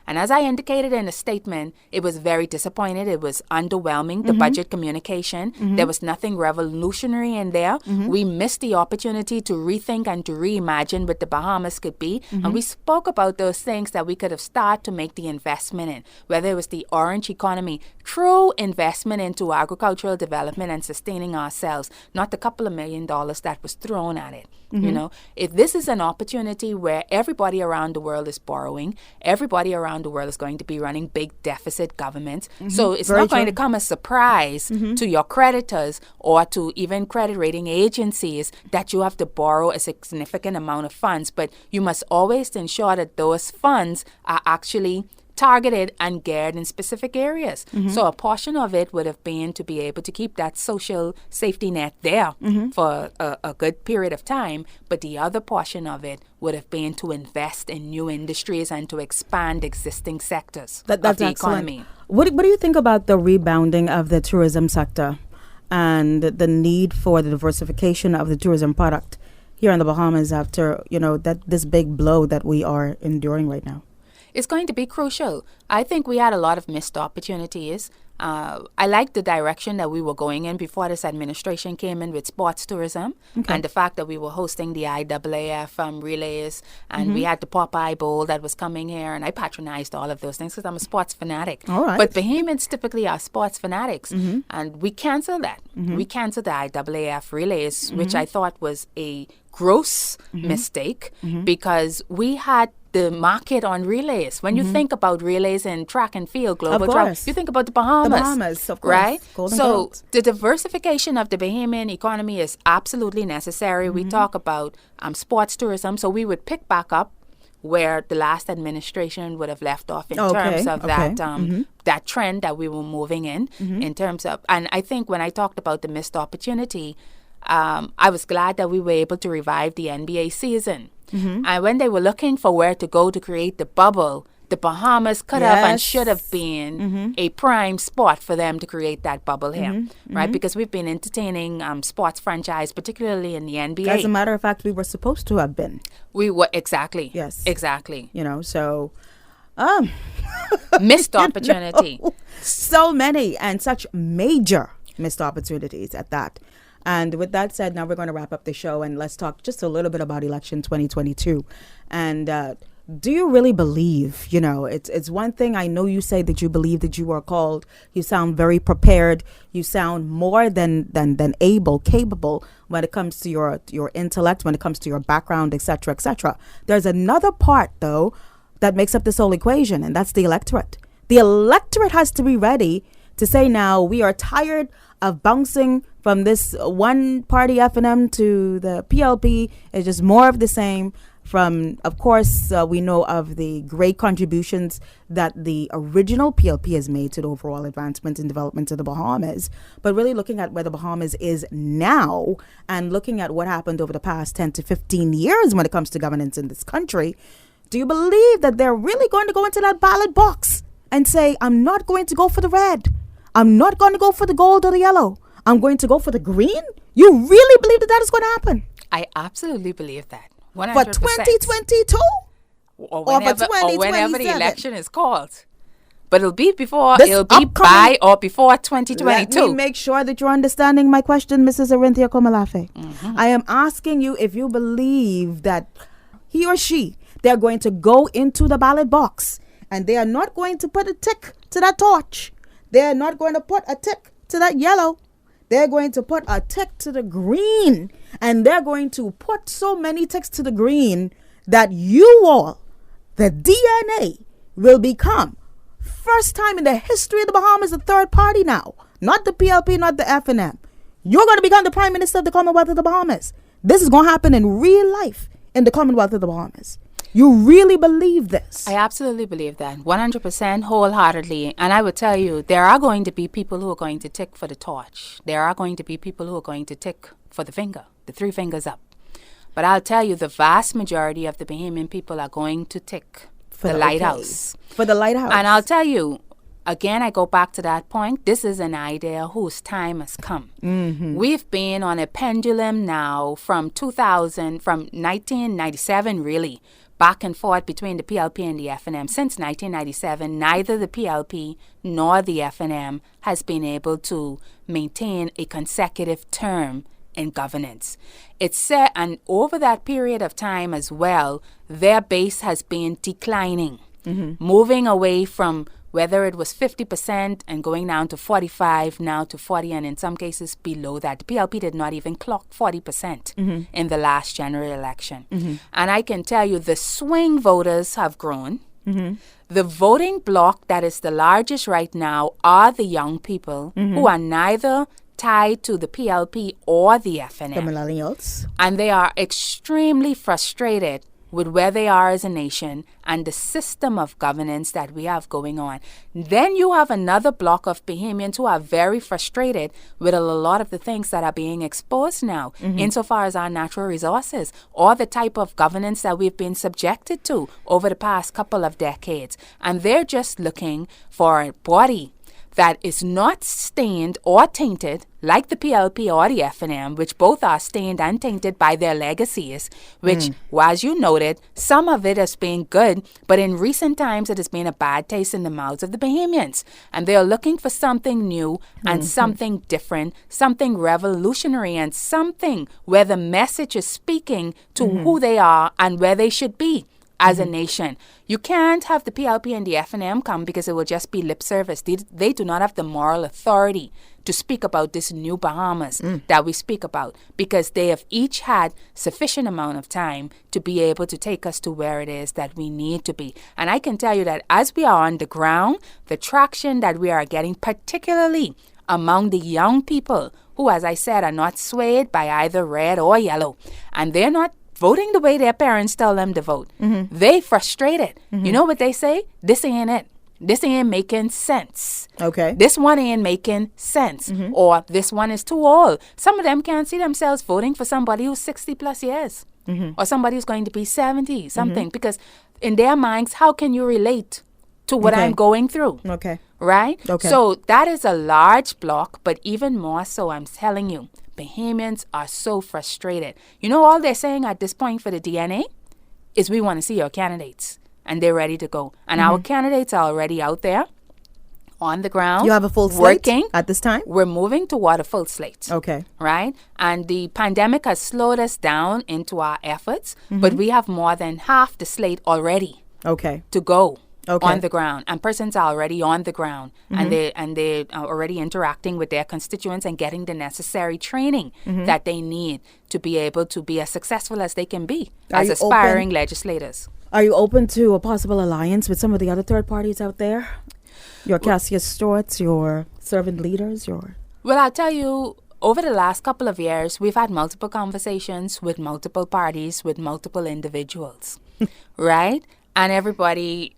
And as I indicated in the statement, it was very disappointed. It was underwhelming, the budget communication. There was nothing revolutionary in there. We missed the opportunity to rethink and to reimagine what the Bahamas could be. And we spoke about those things that we could have started to make the investment in, whether it was the orange economy, true investment into agricultural development and sustaining ourselves, not the couple of $1 million that was thrown at it. You know, if this is an opportunity where everybody around the world is borrowing, everybody around the world is going to be running big deficit governments. So it's not going to come as a surprise to your creditors or to even credit rating agencies that you have to borrow a significant amount of funds. But you must always ensure that those funds are actually targeted and geared in specific areas. So a portion of it would have been to be able to keep that social safety net there for a good period of time, but the other portion of it would have been to invest in new industries and to expand existing sectors of the economy. What do you think about the rebounding of the tourism sector and the need for the diversification of the tourism product here in the Bahamas after, this big blow that we are enduring right now? It's going to be crucial. I think we had a lot of missed opportunities. I like the direction that we were going in before this administration came in with sports tourism and the fact that we were hosting the IAAF relays and we had the Popeye Bowl that was coming here, and I patronized all of those things because I'm a sports fanatic. But Bahamians typically are sports fanatics, and we canceled that. We canceled the IAAF relays, which I thought was a gross mistake because we had the market on relays. When you think about relays in track and field, global track, you think about the Bahamas. The Bahamas, of course. Right? Golden So Gold. the diversification of the Bahamian economy is absolutely necessary. We talk about sports tourism, so we would pick back up where the last administration would have left off in terms of that trend that we were moving in terms of, and I think when I talked about the missed opportunity, I was glad that we were able to revive the NBA season. And when they were looking for where to go to create the bubble, the Bahamas could have and should have been a prime spot for them to create that bubble here, right? Because we've been entertaining sports franchise, particularly in the NBA. As a matter of fact, we were supposed to have been. We were, exactly. Yes. Exactly. So... missed opportunity. So many and such major missed opportunities at that. And with that said, now we're going to wrap up the show and let's talk just a little bit about election 2022. And do you really believe, it's one thing. I know you say that you believe that you are called. You sound very prepared. You sound more than capable when it comes to your intellect, when it comes to your background, et cetera, et cetera. There's another part, though, that makes up this whole equation, and that's the electorate. The electorate has to be ready to say, now we are tired of bouncing from this one party FNM to the PLP. It's just more of the same. From, of course, we know of the great contributions that the original PLP has made to the overall advancement and development of the Bahamas. But really looking at where the Bahamas is now and looking at what happened over the past 10 to 15 years when it comes to governance in this country, do you believe that they're really going to go into that ballot box and say, I'm not going to go for the red. I'm not going to go for the gold or the yellow. I'm going to go for the green? You really believe that is going to happen? I absolutely believe that. 100%. For 2022? Or whenever whenever the election is called. But it'll be upcoming, by or before 2022. Let me make sure that you're understanding my question, Mrs. Arinthia Komolafe. I am asking you if you believe that he or she, they're going to go into the ballot box and they are not going to put a tick to that torch. They're not going to put a tick to that yellow. They're going to put a tick to the green. And they're going to put so many ticks to the green that you all, the DNA, will become, first time in the history of the Bahamas, a third party now. Not the PLP, not the FNM. You're going to become the Prime Minister of the Commonwealth of the Bahamas. This is going to happen in real life in the Commonwealth of the Bahamas. You really believe this? I absolutely believe that, 100% wholeheartedly. And I would tell you, there are going to be people who are going to tick for the torch. There are going to be people who are going to tick for the finger, the 3 fingers up. But I'll tell you, the vast majority of the Bahamian people are going to tick for the lighthouse. For the lighthouse. And I'll tell you, again, I go back to that point. This is an idea whose time has come. We've been on a pendulum now from 1997, really, back and forth between the PLP and the FNM. Since 1997, neither the PLP nor the FNM has been able to maintain a consecutive term in governance. It's said, and over that period of time as well, their base has been declining, moving away from whether it was 50% and going down to 45, now to 40, and in some cases below that. The PLP did not even clock 40% in the last general election. And I can tell you the swing voters have grown. The voting bloc that is the largest right now are the young people who are neither tied to the PLP or the FNM. The millennials. And they are extremely frustrated with where they are as a nation and the system of governance that we have going on. Then you have another block of Bahamians who are very frustrated with a lot of the things that are being exposed now, insofar as our natural resources or the type of governance that we've been subjected to over the past couple of decades. And they're just looking for a body that is not stained or tainted like the PLP or the FNM, which both are stained and tainted by their legacies, which, as you noted, some of it has been good, but in recent times it has been a bad taste in the mouths of the Bahamians. And they are looking for something new and something different, something revolutionary, and something where the message is speaking to who they are and where they should be as a nation. You can't have the PLP and the FNM come because it will just be lip service. They do not have the moral authority to speak about this new Bahamas that we speak about, because they have each had sufficient amount of time to be able to take us to where it is that we need to be. And I can tell you that as we are on the ground, the traction that we are getting, particularly among the young people who, as I said, are not swayed by either red or yellow, and they're not voting the way their parents tell them to vote. They frustrated. You know what they say? This ain't it. This ain't making sense. Okay. This one ain't making sense. Or this one is too old. Some of them can't see themselves voting for somebody who's 60 plus years. Or somebody who's going to be 70 something. Because in their minds, how can you relate to what I'm going through? Okay. Right? Okay. So that is a large block, but even more so, I'm telling you, Bahamians are so frustrated. You know, all they're saying at this point for the DNA is we want to see your candidates, and they're ready to go. And our candidates are already out there on the ground. You have a full slate working at this time? We're moving toward a full slate. Okay. Right? And the pandemic has slowed us down into our efforts, but we have more than half the slate already to go. On the ground, and persons are already on the ground, and they are already interacting with their constituents and getting the necessary training that they need to be able to be as successful as they can be as aspiring legislators. Are you open to a possible alliance with some of the other third parties out there? Your Cassius Stewarts, your servant leaders, your... Well, I'll tell you, over the last couple of years, we've had multiple conversations with multiple parties, with multiple individuals, right? And everybody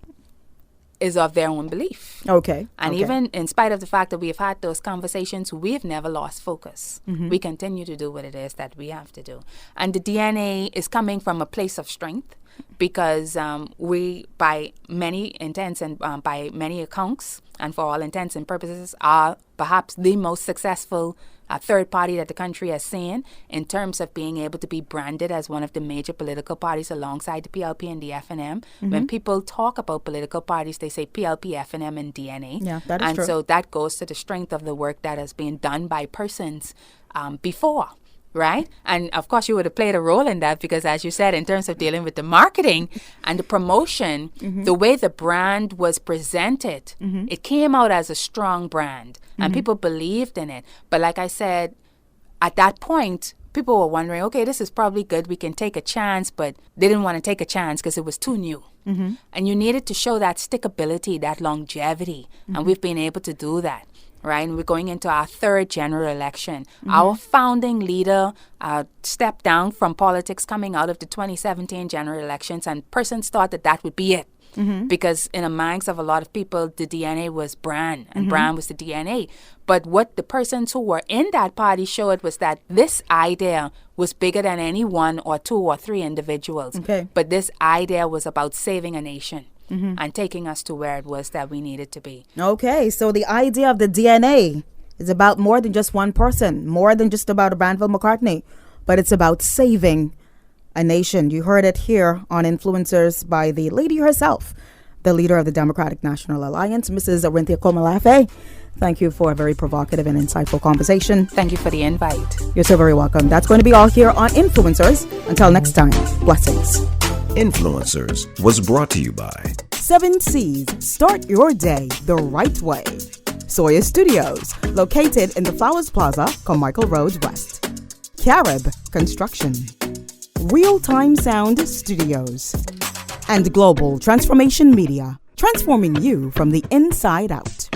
is of their own belief. Okay. And even in spite of the fact that we've had those conversations, we've never lost focus. We continue to do what it is that we have to do. And the DNA is coming from a place of strength, because we, by many intents and by many accounts, and for all intents and purposes, are perhaps the most successful third party that the country has seen in terms of being able to be branded as one of the major political parties alongside the PLP and the FNM. When people talk about political parties, they say PLP, FNM, and DNA. Yeah, that is and true. so that goes to the strength of the work that has been done by persons before. Right? And of course, you would have played a role in that, because as you said, in terms of dealing with the marketing and the promotion, the way the brand was presented, it came out as a strong brand and people believed in it. But like I said, at that point, people were wondering, okay, this is probably good. We can take a chance, but they didn't want to take a chance because it was too new. And you needed to show that stickability, that longevity. And we've been able to do that. right? And we're going into our third general election. Our founding leader stepped down from politics coming out of the 2017 general elections, and persons thought that would be it. Because in the minds of a lot of people, the DNA was Bran, and Bran was the DNA. But what the persons who were in that party showed was that this idea was bigger than any one or two or three individuals. Okay. But this idea was about saving a nation and taking us to where it was that we needed to be. Okay, so the idea of the DNA is about more than just one person, more than just about a Granville McCartney, but it's about saving a nation. You heard it here on Influencers by the lady herself, the leader of the Democratic National Alliance, Mrs. Arinthia Komolafe. Thank you for a very provocative and insightful conversation. Thank you for the invite. You're so very welcome. That's going to be all here on Influencers. Until next time, blessings. Influencers was brought to you by 7 C's. Start your day the right way. Soya Studios, located in the Flowers Plaza, Carmichael Road West. Carib Construction. Real-Time Sound Studios. And Global Transformation Media, transforming you from the inside out.